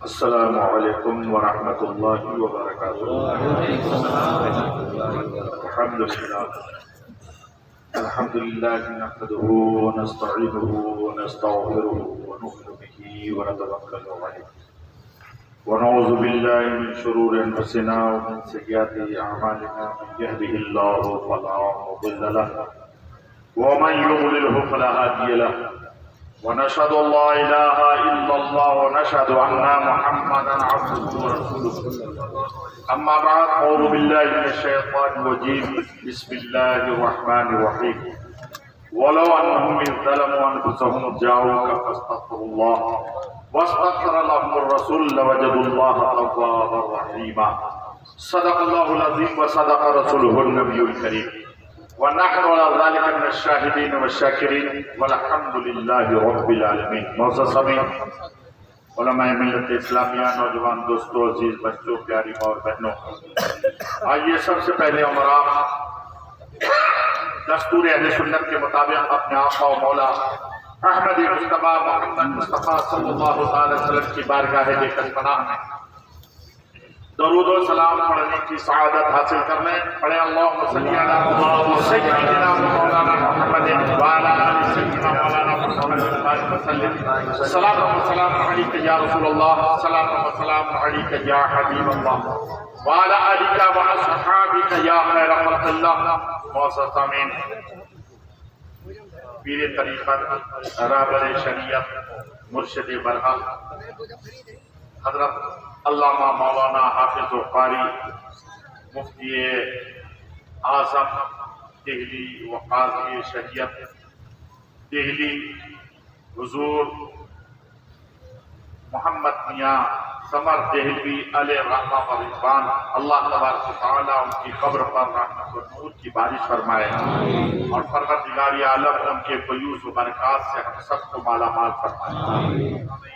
السلام علیکم ورحمۃ اللہ وبرکاتہ۔ الحمد للہ نحمده ونستعینه ونستغفره ونؤمن به ونتوکل علیہ ونعوذ باللہ من شرور انفسنا ومن سیئات اعمالنا، من يهده الله فلا مضل له ومن يضلله فلا هادي له، ونشهد ان لا اله الا الله ونشهد ان محمدا عبده ورسوله، اما بعد، اعوذ بالله من الشيطان الرجيم، بسم الله الرحمن الرحيم، ولو انهم اذ ظلموا انفسهم جاءوك فاستغفروا الله واستغفر لهم الرسول لوجدوا الله توابا رحيما، صدق الله العظيم وصدق رسوله النبي الكريم، ونحن على ذلك من الشاهدين والشاكرين والحمد لله رب العالمين۔ معزز سامعین، علماء ملت اسلامیہ، نوجوان دوستوں، عزیز بچوں، پیاری ماں اور بہنوں، آئیے سب سے پہلے اور آپ دستور اہل سنت کے مطابق اپنے آقا و مولا احمد مصطفیٰ محمد مصطفیٰ صلی اللہ علیہ وسلم کی بارگاہ بے پناہ میں درود و سلام پڑھنے کی سعادت حاصل کرنے پڑھے۔ اللہم صلی علی سیدنا مولانا محمد وعلی آل سیدنا مولانا محمد وسلم، صلاۃ و سلام علیک یا رسول اللہ، صلاۃ و سلام علیک یا حبیب اللہ، وعلی آلک واصحابک یا خیر خلق اللہ۔ معزز سامعین، پیر طریقت، رہبر شریعت، مرشد برحق حضرت علامہ مولانا حافظ و قاری مفتی اعظم دہلی و قاضی شریعت دہلی، حضور محمد میاں ثمر دہلوی علیہ رحمہ و رضوان، اللہ تبارک و تعالیٰ ان کی قبر پر رحمت و نور کی بارش فرمائے اور پروردگار عالم ان کے فیوض و برکات سے ہم سب کو مالا مال فرمائے۔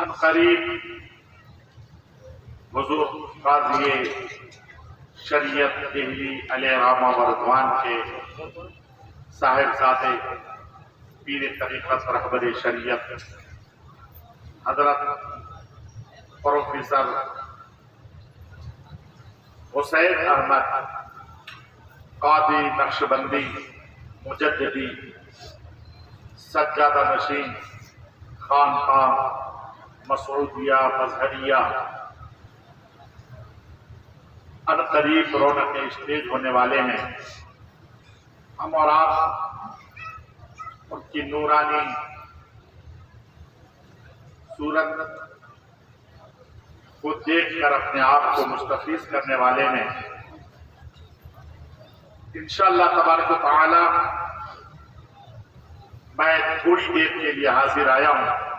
ان قریب حضور قاضی شریعت دہلی علیہ رحمہ و رضوان کے صاحبزادے پیر طریقت رہبر شریعت حضرت پروفیسر حسین احمد قاضی نقشبندی مجددی سجادہ نشین خانقاہ مسعودیہ مظہریہ ان قریب رونق اسٹیج ہونے والے ہیں۔ ہم اور آپ ان کی نورانی صورت کو دیکھ کر اپنے آپ کو مستفیض کرنے والے ہیں۔ انشاءاللہ تبارک و تعالی میں تھوڑی دیر کے لیے حاضر آیا ہوں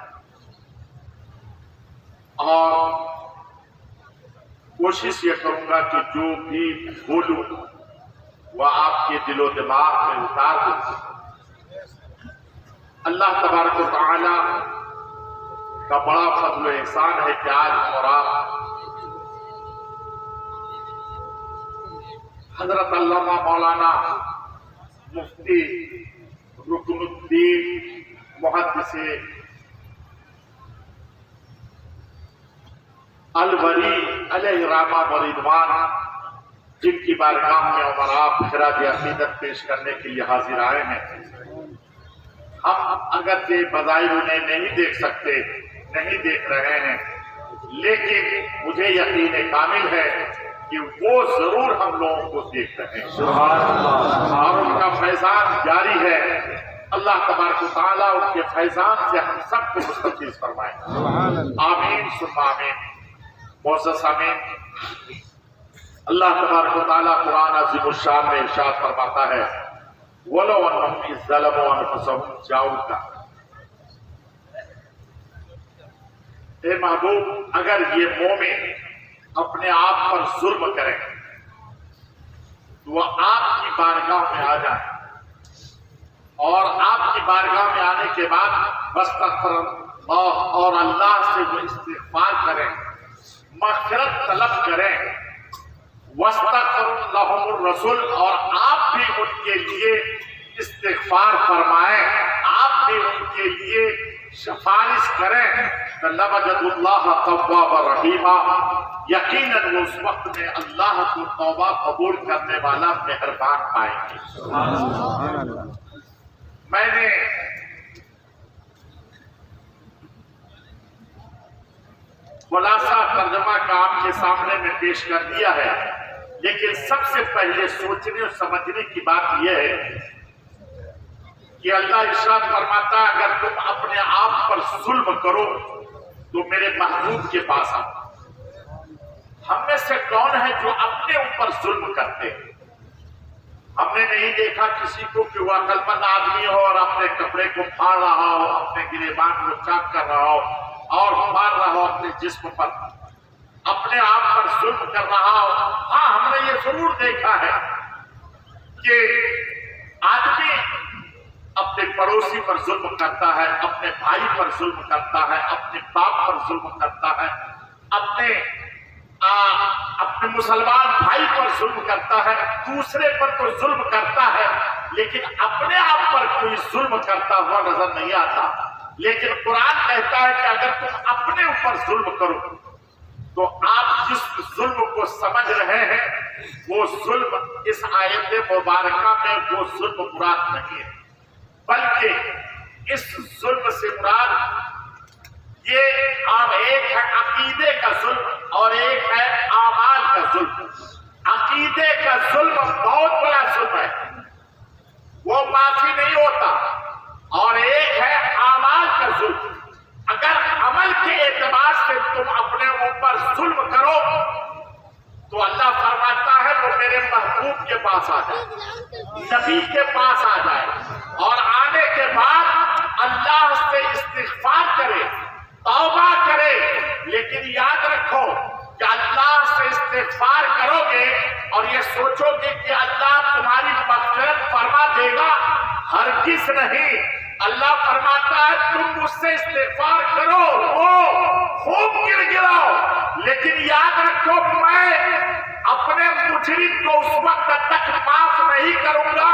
اور کوشش یہ کروں گا کہ جو بھی بولوں وہ آپ کے دل و دماغ میں اتار دوں۔ اللہ تبارک و تعالی کا بڑا فضل و احسان ہے کہ آج اور آپ حضرت علامہ مولانا مفتی رکن الدین محدث الوری علیہ رحمہ و رضوان، جن کی بارگاہ میں عمر آپ خراج عقیدت پیش کرنے کے لیے حاضر آئے ہیں۔ ہم اگرچہ بظاہر انہیں نہیں دیکھ سکتے، نہیں دیکھ رہے ہیں، لیکن مجھے یقین کامل ہے کہ وہ ضرور ہم لوگوں کو دیکھ رہے ہیں اور ان کا فیضان جاری ہے۔ اللہ تبارک و تعالیٰ ان کے فیضان سے ہم سب کو مستفیض فرمائے، آمین ثم آمین۔ معزز سامعین، اللہ تبارک و تعالیٰ قرآن عظیم الشان میں ارشاد فرماتا ہے، وَلَوْ أَنَّهُمْ إِذ ظَّلَمُوا أَنفُسَهُمْ جَاءُوكَ۔ اے محبوب، اگر یہ مومن اپنے آپ پر ظلم کریں تو وہ آپ کی بارگاہ میں آ جائیں اور آپ کی بارگاہ میں آنے کے بعد واستغفر اللہ، اور اللہ سے وہ استغفار کریں، مغفرت طلب کریں، واستغفر لهم الرسول، اور آپ بھی ان کے لیے استغفار فرمائیں، آپ بھی ان کے لیے سفارش کریں، کہ لَوَجَدُوا تَوَّابًا رَحِيمًا، یقیناً وہ اس وقت میں اللہ کو توبہ قبول کرنے والا مہربان پائیں گے۔ میں نے خلاصہ ترجمہ کا آپ کے سامنے میں پیش کر دیا ہے، لیکن سب سے پہلے سوچنے اور سمجھنے کی بات یہ ہے کہ اللہ ارشاد فرماتا ہے اگر تم اپنے آپ پر ظلم کرو تو میرے محبوب کے پاس آؤ۔ ہم میں سے کون ہے جو اپنے اوپر ظلم کرتے ہیں؟ ہم نے نہیں دیکھا کسی کو کہ وہ عقل مند آدمی ہو اور اپنے کپڑے کو پھاڑ رہا ہو، اپنے گریبان کو چاک کر رہا ہو اور مار رہا ہو اپنے جسم پر، اپنے آپ پر ظلم کر رہا ہو۔ ہاں، ہم نے یہ ضرور دیکھا ہے کہ آدمی اپنے پڑوسی پر ظلم کرتا ہے، اپنے بھائی پر ظلم کرتا ہے، اپنے باپ پر ظلم کرتا ہے، اپنے مسلمان بھائی پر ظلم کرتا ہے، دوسرے پر تو ظلم کرتا ہے لیکن اپنے آپ پر کوئی ظلم کرتا ہوا نظر نہیں آتا۔ لیکن قرآن کہتا ہے کہ اگر تم اپنے اوپر ظلم کرو تو آپ جس ظلم کو سمجھ رہے ہیں وہ ظلم اس آیت مبارکہ میں وہ ظلم مراد نہیں ہے، بلکہ اس ظلم سے مراد یہ ایک ہے عقیدے کا ظلم اور ایک ہے اعمال کا ظلم۔ عقیدے کا ظلم بہت بڑا ظلم ہے، وہ معافی نہیں ہوتا، اور ایک ہے اعمال کا ظلم۔ اگر عمل کے اعتبار سے تم اپنے اوپر ظلم کرو تو اللہ فرماتا ہے وہ میرے محبوب کے پاس آ جائے، نبی کے پاس آ جائے، اور آنے کے بعد اللہ سے استغفار کرے، توبہ کرے۔ لیکن یاد رکھو کہ اللہ سے استغفار کرو گے اور یہ سوچو گے کہ اللہ تمہاری مغفرت فرما دے گا، ہرگز نہیں۔ اللہ فرماتا ہے تم مجھ سے استغفار کرو، خوب گر گراؤ، لیکن یاد رکھو میں اپنے مجرم کو اس وقت تک معاف نہیں کروں گا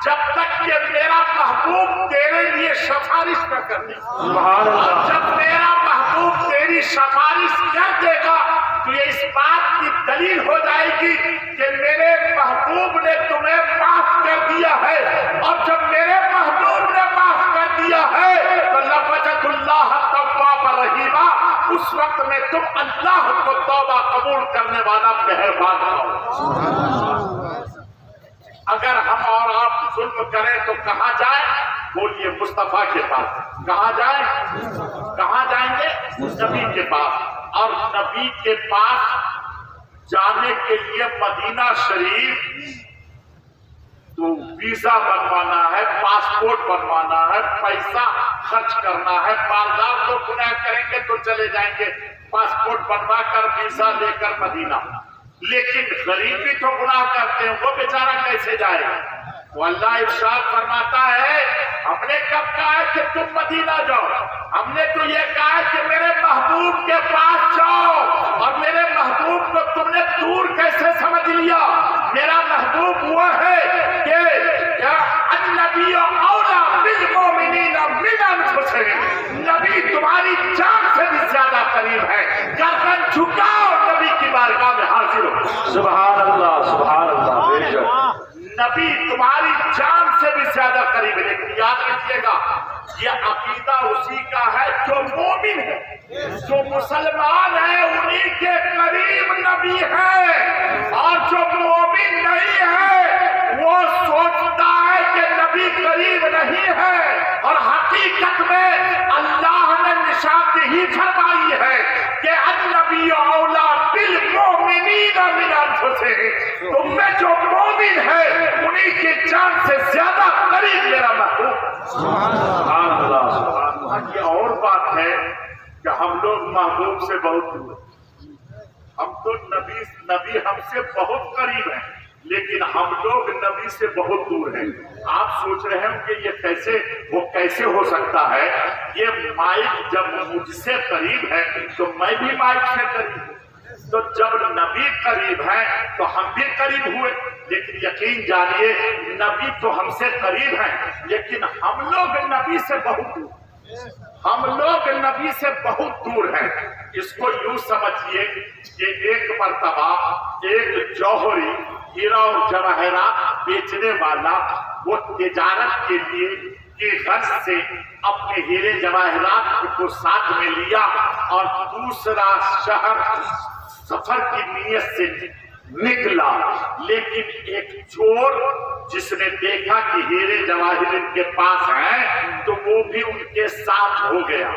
جب تک کہ میرا محبوب تیرے لیے سفارش نہ کر دے۔ اور جب میرا محبوب تیری سفارش کر دے گا تو یہ اس بات کی دلیل ہو جائے گی کہ میرے محبوب نے تمہیں معاف کر دیا ہے، اور جب میرے محبوب نے معاف کر دیا ہے تو لَوَجَدُوا تَوَّابًا رَحِيمًا، اس وقت میں تم اللہ کو توبہ قبول کرنے والا مہربان ہو۔ اگر ہم اور آپ ظلم کریں تو کہاں جائیں؟ بولیے مصطفیٰ کے پاس۔ کہاں جائیں؟ کہاں جائیں گے؟ نبی کے پاس۔ اور نبی کے پاس جانے کے لیے مدینہ شریف تو ویزا بنوانا ہے، پاسپورٹ بنوانا ہے، پیسہ خرچ کرنا ہے۔ مالدار لوگ گناہ کریں گے تو چلے جائیں گے پاسپورٹ بنوا کر، ویزا لے کر مدینہ، لیکن غریب بھی تو گناہ کرتے ہیں، وہ بیچارہ کیسے جائے گا؟ وہ اللہ ارشاد فرماتا ہے ہم نے کب کہا ہے کہ تم مدینہ جاؤ؟ ہم نے تو یہ کہا ہے کہ میرے محبوب کے پاس جاؤ، اور میرے محبوب کو تم نے دور کیسے سمجھ لیا؟ میرا محبوب وہ ہے کہ النبی اولیٰ بالمؤمنین من انفسہم، نبی تمہاری جان سے بھی زیادہ قریب ہے، گردن جھکاؤ نبی کی بارگاہ میں حاضر ہو۔ سبحان اللہ، سبحان اللہ، بے شک نبی تمہاری جان سے بھی زیادہ قریب ہے۔ لیکن یاد رکھیے گا یہ عقیدہ اسی کا ہے جو مومن ہے، جو مسلمان ہے انہی کے قریب نبی ہے، اور جو مومن نہیں ہے وہ سوچتا ہے کہ نبی قریب نہیں ہے، اور حقیقت میں اللہ نے نشاندہی فرمائی ہے کہ النبی اولیٰ بالمؤمنین من انفسہم، تم میں جو مومن ہے انہی کی جان سے زیادہ قریب میرا محبوب۔ سبحان اللہ، سبحان اللہ۔ یہ اور بات ہے کہ ہم لوگ محبوب سے بہت دور ہیں، ہم تو نبی ہم سے بہت قریب ہیں، لیکن ہم لوگ نبی سے بہت دور ہیں۔ آپ سوچ رہے ہیں کہ یہ کیسے ہو سکتا ہے؟ یہ مائک جب مجھ سے قریب ہے تو میں بھی مائک سے قریب ہوں، تو جب نبی قریب ہے تو ہم بھی قریب ہوئے۔ لیکن یقین جانیے نبی تو ہم سے قریب ہیں، لیکن ہم لوگ نبی سے بہت دور۔ ہم لوگ نبی سے بہت دور ہیں. اس کو یوں سمجھیے کہ ایک مرتبہ ایک جوہری ہیرا اور جواہرات بیچنے والا وہ تجارت کے لیے کی غرض سے اپنے ہیرے جواہرات کو ساتھ میں لیا اور دوسرا شہر سفر کی نیت سے نکلا. لیکن ایک چور جس نے دیکھا کہ ہیرے جواہر ان کے پاس ہیں تو وہ بھی ان کے ساتھ ہو گیا,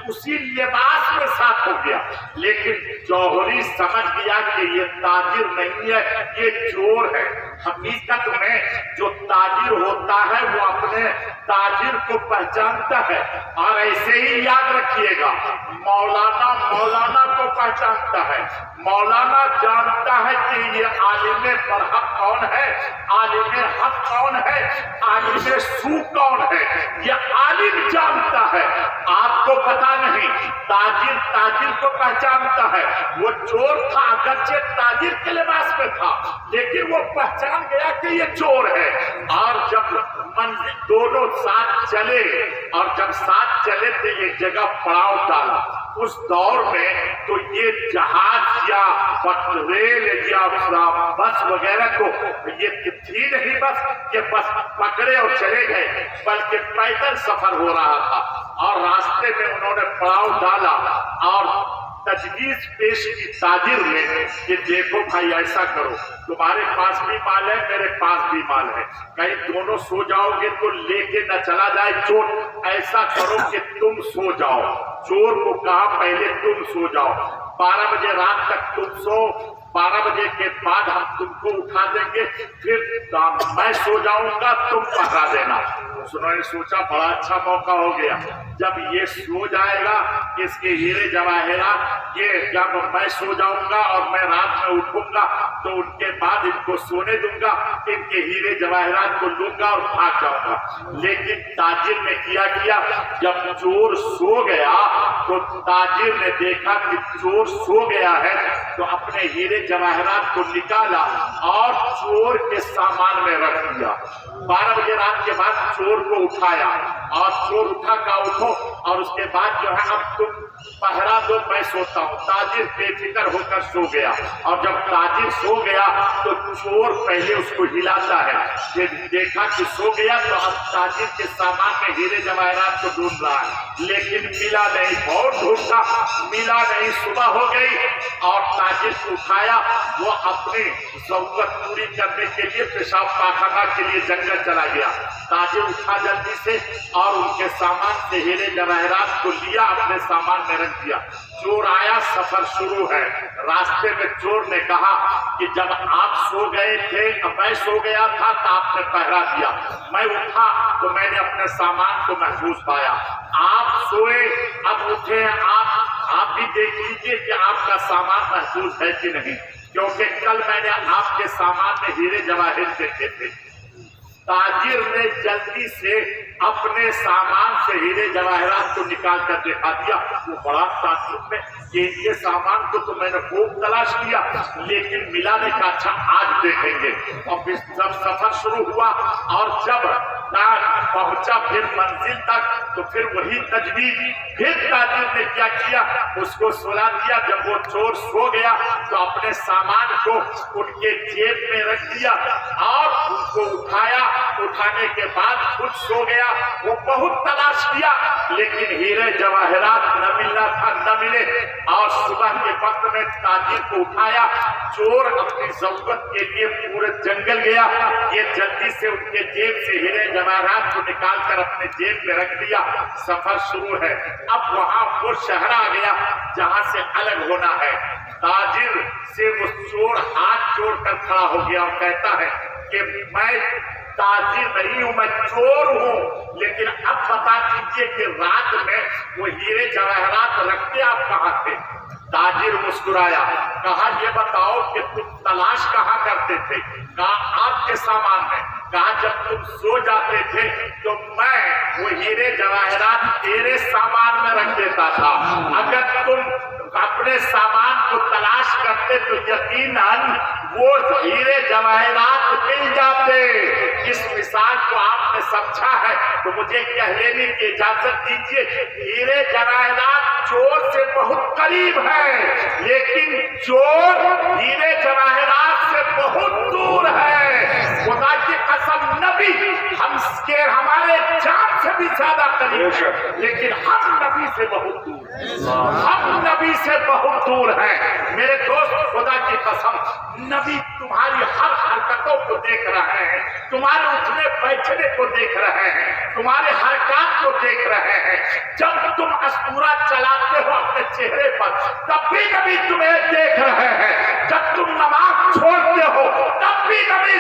اسی لباس میں ساتھ ہو گیا. لیکن جوہری سمجھ گیا کہ یہ تاجر نہیں ہے, یہ چور ہے. حقیقت میں جو تاجر ہوتا ہے وہ اپنے تاجر کو پہچانتا ہے. اور ایسے ہی یاد رکھیے گا, مولانا کو پہچانتا ہے. مولانا جانتا ہے کہ یہ عالم برحق کون ہے, عالم حق کون ہے, عالم سو کون ہے. یہ عالم جانتا ہے, آپ کو پتا نہیں. تاجر کو پہچانتا ہے. وہ چور تھا, اگرچہ تاجر کے لباس میں تھا, لیکن وہ پہچان گیا کہ یہ چور ہے. اور جب منزل دونوں ساتھ چلے اور جب ساتھ چلے تو ایک جگہ پڑاؤ ڈالا. اس دور میں تو یہ جہاز یا ریل یا بس وغیرہ تو یہ تھی نہیں بس کہ بس پکڑے اور چلے گئے, بلکہ پیدل سفر ہو رہا تھا. اور راستے میں انہوں نے پڑاؤ ڈالا اور تجویز پیش کی تاجر نے کہ دیکھو بھائی ایسا کرو, تمہارے پاس بھی مال ہے, میرے پاس بھی مال ہے, کہیں دونوں سو جاؤ گے تو لے کے نہ چلا جائے چور. ایسا کرو کہ تم سو جاؤ. چور کو کہا پہلے تم سو جاؤ, 12 بجے رات تک تم سو, 12 بجے کے بعد ہم تم کو اٹھا دیں گے, پھر میں سو جاؤں گا, تم پہرا دینا. انہوں نے سوچا بڑا اچھا موقع ہو گیا, جب یہ سو جائے گا اس کے ہیرے جواہرات, یہ جب میں سو جاؤں گا اور میں رات میں اٹھوں گا تو ان کے بعد ان کو سونے دوں گا, ان کے ہیرے جواہرات کو لوں گا اور بھاگ جاؤں گا. لیکن تاجر نے کیا جب چور سو گیا تو تاجر نے دیکھا کہ چور سو گیا ہے تو اپنے ہیرے جواہرات کو نکالا اور چور کے سامان میں رکھ دیا. 12 بجے رات کے بعد چور کو اٹھایا اور چور اٹھا کا اٹھو اور اس کے بعد جو ہے اب تم پہرا دو, میں سوتا ہوں. تاجر بے فکر ہو کر سو گیا. اور جب تاجر سو گیا تو چور پہلے اس کو ہلاتا ہے. دیکھا کہ سو گیا تو اب تاجر کے سامان میں ہیرے جواہرات کو ڈھونڈ رہا ہے, لیکن ملا نہیں. بہت ڈھونڈا, ملا نہیں. صبح ہو گئی اور تاجر کو اٹھایا. وہ اپنی ضرورت پوری کرنے کے لیے پیشاب پاخانہ کے لیے جنگل چلا گیا. تاجر اٹھا جلدی سے اور ان کے سامان سے ہیرے جواہرات کو لیا, اپنے سامان میں رکھ دیا. چور آیا, سفر شروع ہے. راستے میں چور نے کہا کہ جب آپ سو گئے تھے, میں سو گیا تھا تو آپ نے پہرا دیا, میں اٹھا تو میں نے اپنے سامان کو محفوظ پایا. آپ سوئے, اب اٹھے, آپ بھی دیکھ لیجیے کہ آپ کا سامان محفوظ ہے کہ نہیں, کیونکہ کل میں نے آپ کے سامان میں ہیرے جواہر دیکھے تھے. تاجر نے جلدی سے اپنے سامان سے ہیرے جواہرات کو نکال کر دکھا دیا. وہ بڑا تعجب میں کہ یہ سامان کو تو میں نے خوب تلاش کیا لیکن ملا نہیں. کہا اچھا آج دیکھیں گے. اور جب سفر شروع ہوا اور جب پہنچا پھر منزل تک تو پھر وہی تجویز. پھر تاجر نے کیا, اس کو سلا دیا. جب وہ چور سو گیا تو اپنے سامان کو ان کے جیب میں رکھ دیا اور ان کو اٹھایا. اٹھانے کے بعد خود سو گیا. وہ بہت تلاش کیا لیکن ہیرے جواہرات نہ ملنا تھا, نہ ملے. اور صبح کے وقت میں تاجر کو اٹھایا. چور اپنی ضرورت کے لیے پورے جنگل گیا. یہ جلدی سے ان کے جیب سے ہیرے جواہرات کو نکال کر اپنے جیب میں رکھ دیا. سفر شروع ہے. اب وہاں وہ شہر آ گیا جہاں سے الگ ہونا ہے. تاجر سے وہ چور ہاتھ جوڑ کر کھڑا ہو گیا اور کہتا ہے کہ میں تاجر نہیں ہوں, میں چور ہوں, لیکن اب بتا دیجیے کہ رات میں وہ ہیرے جواہرات رکھتے آپ کہاں تھے. تاجر مسکرایا. کہا یہ بتاؤ کہ تم تلاش کہاں کرتے تھے. کہا آپ کے سامان میں. کہا جب تم سو جاتے تھے تو میں وہ ہیرے جواہرات تیرے سامان میں رکھ دیتا تھا، اگر تم اپنے سامان کو تلاش کرتے تو یقیناً وہ ہیرے جواہرات مل جاتے۔ اس مثال کو آپ نے سمجھا ہے تو مجھے کہہ لینے کی اجازت دیجیے، ہیرے جواہرات چور سے بہت قریب ہے، لیکن چور ہیرے جواہرات سے بہت دور ہے۔ خدا کی قسم نبی ہمارے جان سے بھی زیادہ قریب ہے، لیکن ہم نبی سے بہت دور ہیں، ہم نبی سے بہت دور ہیں۔ میرے دوست خدا کی قسم نبی تمہاری ہر حرکتوں کو دیکھ رہے ہیں، تمہارے اٹھنے بیٹھنے کو دیکھ رہے ہیں، تمہارے حرکات کو دیکھ رہے ہیں۔ جب تم استورا چلاتے ہو اپنے چہرے پر تب بھی نبی تمہیں دیکھ رہے ہیں، جب تم نماز چھوڑتے ہو تب بھی نبی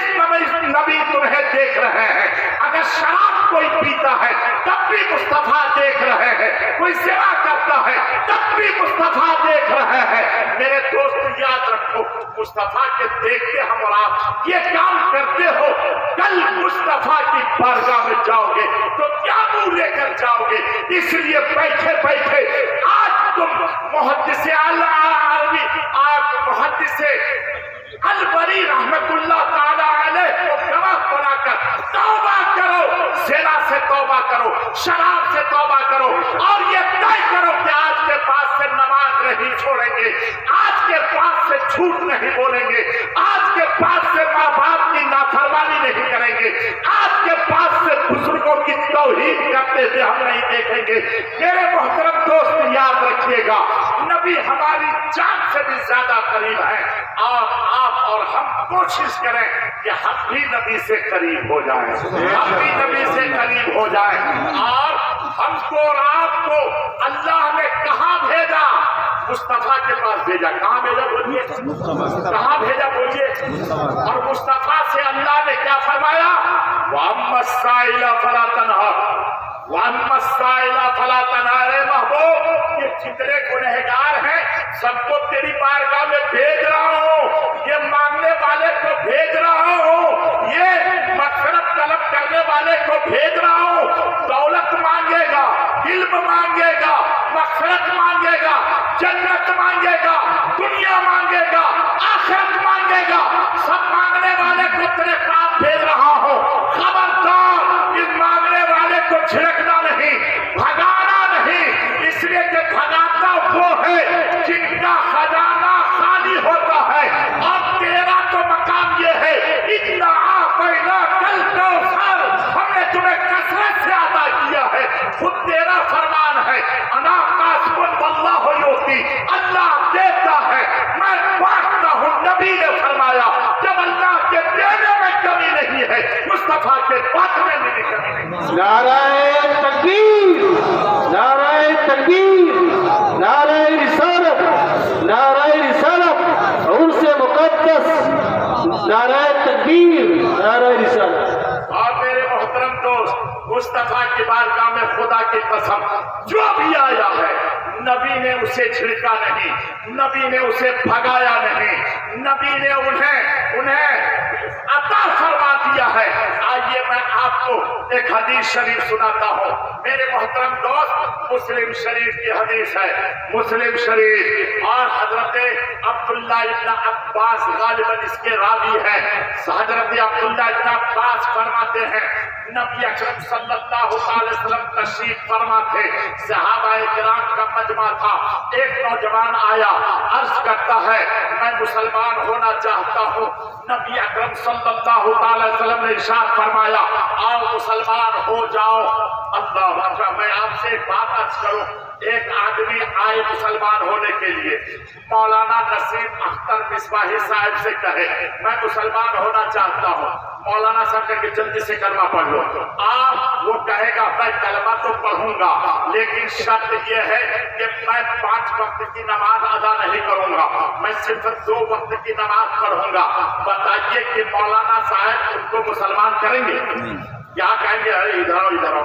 تمہیں دیکھ رہے ہیں، اگر شراب کوئی پیتا ہے تب بھی مصطفیٰ دیکھ رہے ہیں، کوئی سوا کرتا ہے تب بھی مصطفیٰ دیکھ رہے ہیں۔ میرے دوست یاد رکھو، مصطفیٰ کے دیکھتے ہم اور آپ یہ کام کرتے ہو، کل مصطفیٰ کی بارگاہ میں جاؤ گے تو کیا منہ لے کر جاؤ گے؟ اس لیے بیٹھے بیٹھے آج تم محدث عربی محدث البری رحمت اللہ تعالی علیہ کو گواہ بنا کر توبہ کرو، زنا سے توبہ کرو، شراب سے توبہ کرو، اور یہ طے کرو کہ آج کے بعد سے نماز نہیں چھوڑیں گے، آج کے بعد سے جھوٹ نہیں بولیں گے، آج کے بعد سے ماں باپ کی نافرمانی نہیں کریں گے، آج کے بعد سے بزرگوں کی توہین کرتے ہوئے ہم نہیں دیکھیں گے۔ میرے محترم دوست یاد رکھیے گا، نبی ہماری جان سے بھی زیادہ قریب ہے، اور آپ اور ہم کوشش کریں کہ ہم بھی نبی سے قریب ہو جائیں، ہم بھی نبی سے قریب ہو جائیں۔ اور ہم کو اور آپ کو اللہ نے کہاں بھیجا؟ مصطفیٰ کے پاس بھیجا۔ کہاں بھیجا بولیے؟ کہاں بھیجا بولیے؟ اور مصطفیٰ سے اللہ نے کیا فرمایا؟ وَأَمَّا السَّائِلَ فَلَا تَنْهَرْ وَأَمَّا السَّائِلَ فَلَا تَنْهَرْ۔ محبوب یہ جتنے گنہگار ہیں سب کو تیری بارگاہ میں بھیج رہا ہوں، یہ مانگنے والے کو بھیج رہا ہوں، یہ مغفرت طلب کرنے والے کو بھیج رہا ہوں۔ دولت مانگے گا، علم مانگے گا، مغفرت مانگے گا، جنت مانگے گا، دنیا مانگے گا، آخرت مانگے گا، سب مانگنے والے کو تیرے پاس بھیج رہا ہوں۔ خبردار ان مانگنے والے کو چھڑکنا نہیں، بھگانا نہیں، اس لیے کہ بھگاتا وہ ہے جن کا خزانہ خالی ہوتا ہے، اور تیرا تو مقام یہ ہے اتنا آفینا کل کوثر، ہم نے تمہیں کثرت سے عطا کیا ہے، خود تیرا فرمان ہے انا قاسم واللہ یؤتی، اللہ دیتا ہے میں بانٹتا ہوں۔ نبی نے فرمایا جب اللہ کے دینے میں کمی نہیں ہے مصطفیٰ کے بانٹنے میں بھی کمی نہیں۔ نعرہ تکبیر، نعرہ تکبیر، نعرہ رسالت، نعرہ رسالت، عرس مقدس، نعرہ تکبیر، نعرہ رسالت۔ اور میرے محترم دوست مصطفیٰ کی بارگاہ میں خدا کی قسم جو بھی آیا ہے نبی نے اسے چھڑکا نہیں، نبی نے اسے بھگایا نہیں، نبی نے انہیں عطا فرما دیا ہے۔ آئیے میں آپ کو ایک حدیث شریف سناتا ہوں میرے محترم دوست، مسلم شریف کی حدیث ہے، مسلم شریف، اور حضرت عبداللہ ابن عباس غالباً اس کے راوی ہیں۔ حضرت عبداللہ ابن عباس فرماتے ہیں نبی اکرم صلی اللہ علیہ وسلم تشریف فرما تھے، صحابہ کرام کا مجمع تھا، ایک نوجوان آیا، عرض کرتا ہے میں مسلمان ہونا چاہتا ہوں۔ نبی اکرم صلی اللہ علیہ وسلم نے ارشاد فرمایا آؤ مسلمان ہو جاؤ۔ اللہ اکبر، میں آپ سے ایک بات عرض کروں، ایک آدمی آئے مسلمان ہونے کے لیے، مولانا نسیم اختر مصباحی صاحب سے کہے میں مسلمان ہونا چاہتا ہوں، مولانا صاحب کہہ کے جلدی سے کلمہ پڑھ لو، آپ وہ کہے گا میں کلمہ تو پڑھوں گا لیکن شرط یہ ہے کہ میں 5 وقت کی نماز ادا نہیں کروں گا، میں صرف 2 وقت کی نماز پڑھوں گا۔ بتائیے کہ مولانا صاحب ان کو مسلمان کریں گے؟ کیا کہیں گے؟ ارے ادھر آؤ ادھر آؤ،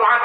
5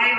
3